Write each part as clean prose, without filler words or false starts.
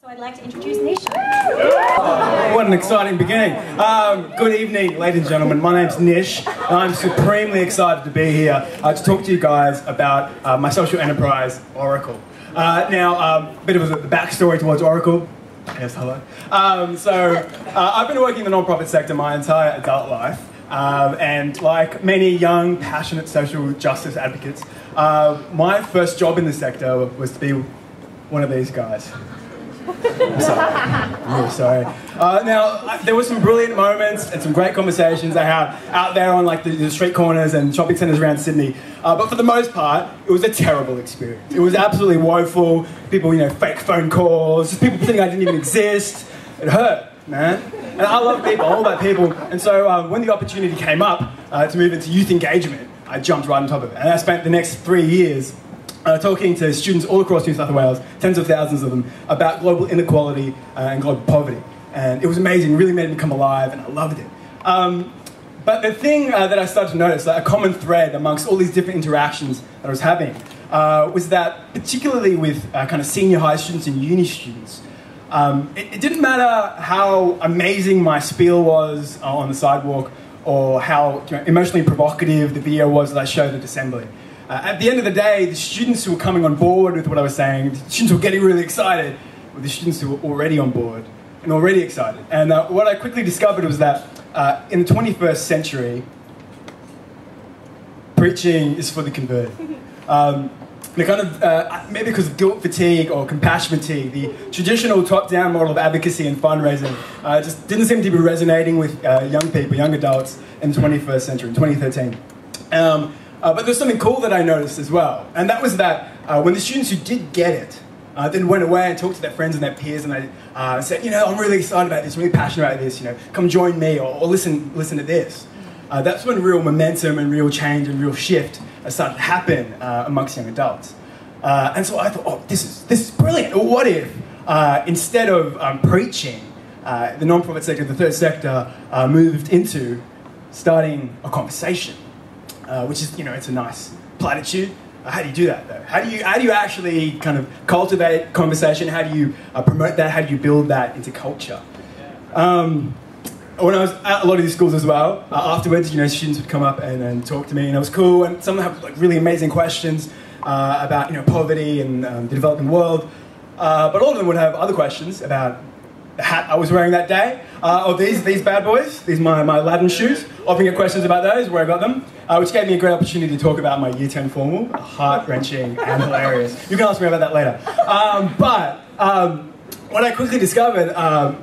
So I'd like to introduce Nishan. What an exciting beginning. Good evening, ladies and gentlemen. My name's Nish, and I'm supremely excited to be here to talk to you guys about my social enterprise, Oracle. Now, a bit of a backstory towards Oracle. Yes, hello. I've been working in the non-profit sector my entire adult life, and like many young, passionate social justice advocates, my first job in the sector was to be one of these guys. I'm sorry. I'm really sorry. Now, there were some brilliant moments and some great conversations I had out there on like the street corners and shopping centres around Sydney. But for the most part, it was a terrible experience. It was absolutely woeful. People, fake phone calls, people pretending I didn't even exist. It hurt, man. And I love people, all about people. And so when the opportunity came up to move into youth engagement, I jumped right on top of it. And I spent the next 3 years talking to students all across New South Wales, tens of thousands of them, about global inequality and global poverty. And it was amazing, it really made me come alive, and I loved it. But the thing that I started to notice, like a common thread amongst all these different interactions that I was having, was that particularly with kind of senior high students and uni students, it didn't matter how amazing my spiel was on the sidewalk or how emotionally provocative the video was that I showed at assembly. At the end of the day, the students who were coming on board with what I was saying, the students who were getting really excited, were the students who were already on board and already excited. And what I quickly discovered was that in the 21st century, preaching is for the converted. Maybe because of guilt fatigue or compassion fatigue, the traditional top-down model of advocacy and fundraising just didn't seem to be resonating with young people, young adults in the 21st century, in 2013. But there's something cool that I noticed as well, and that was that when the students who did get it then went away and talked to their friends and their peers, and they said, I'm really excited about this, really passionate about this, come join me, or listen to this. That's when real momentum and real change and real shift started to happen amongst young adults. And so I thought, this is brilliant. Or what if, instead of preaching, the non-profit sector, the third sector, moved into starting a conversation? Which is, it's a nice platitude. How do you do that, though? How do you actually kind of cultivate conversation? How do you promote that? How do you build that into culture? When I was at a lot of these schools as well, afterwards, students would come up and talk to me, and it was cool. And some of them have like really amazing questions about, poverty and the developing world. But all of them would have other questions about the hat I was wearing that day, or these bad boys, these my Aladdin shoes. Often get questions about those, where I got them, which gave me a great opportunity to talk about my Year 10 formal, heart-wrenching and hilarious. You can ask me about that later. What I quickly discovered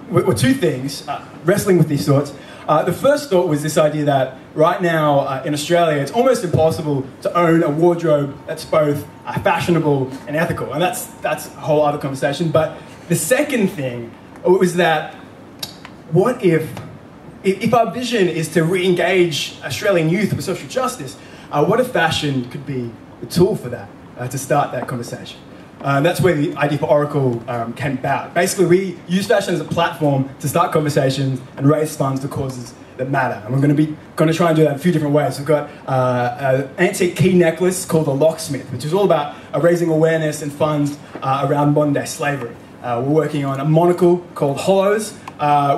were two things, wrestling with these thoughts. The first thought was this idea that right now in Australia, it's almost impossible to own a wardrobe that's both fashionable and ethical, and that's a whole other conversation. But the second thing was that, what if our vision is to re-engage Australian youth with social justice, what if fashion could be the tool for that, to start that conversation? That's where the idea for Oracle came about. Basically, we use fashion as a platform to start conversations and raise funds for causes that matter. And we're going to try and do that in a few different ways. We've got an antique key necklace called the Locksmith, which is all about raising awareness and funds around modern-day slavery. We're working on a monocle called Hollows,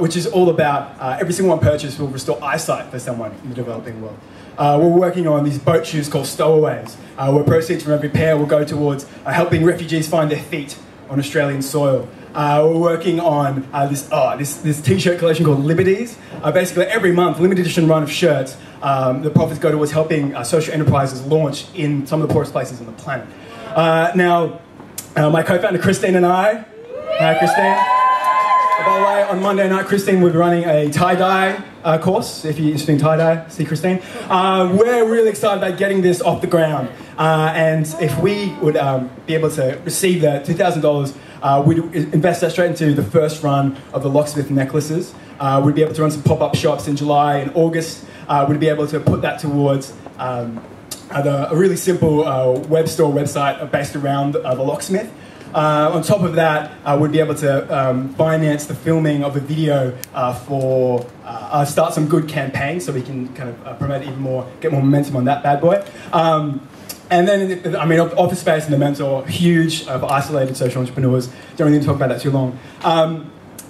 which is all about every single one purchased will restore eyesight for someone in the developing world. We're working on these boat shoes called stowaways, where proceeds from every pair will go towards helping refugees find their feet on Australian soil. We're working on this t-shirt collection called Liberties. Basically, every month, limited edition run of shirts, the profits go towards helping social enterprises launch in some of the poorest places on the planet. My co-founder Christine and I, hi Christine. By the way, on Monday night, Christine will be running a tie-dye course. If you're interested in tie-dye, see Christine. We're really excited about getting this off the ground. And if we would be able to receive the $2,000, we'd invest that straight into the first run of the locksmith necklaces. We'd be able to run some pop-up shops in July and August. We'd be able to put that towards a really simple web store website based around the locksmith. On top of that, we'd be able to finance the filming of a video for our StartSomeGood campaign, so we can kind of promote it even more, get more momentum on that bad boy. And then, I mean, Office Space and The Mentor, huge for isolated social entrepreneurs. Don't really need to talk about that too long.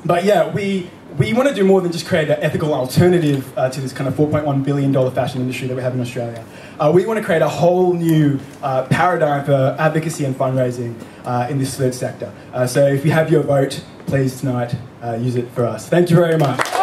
But yeah, we want to do more than just create an ethical alternative to this kind of $4.1 billion fashion industry that we have in Australia. We want to create a whole new paradigm for advocacy and fundraising in this third sector. So if you have your vote, please tonight use it for us. Thank you very much.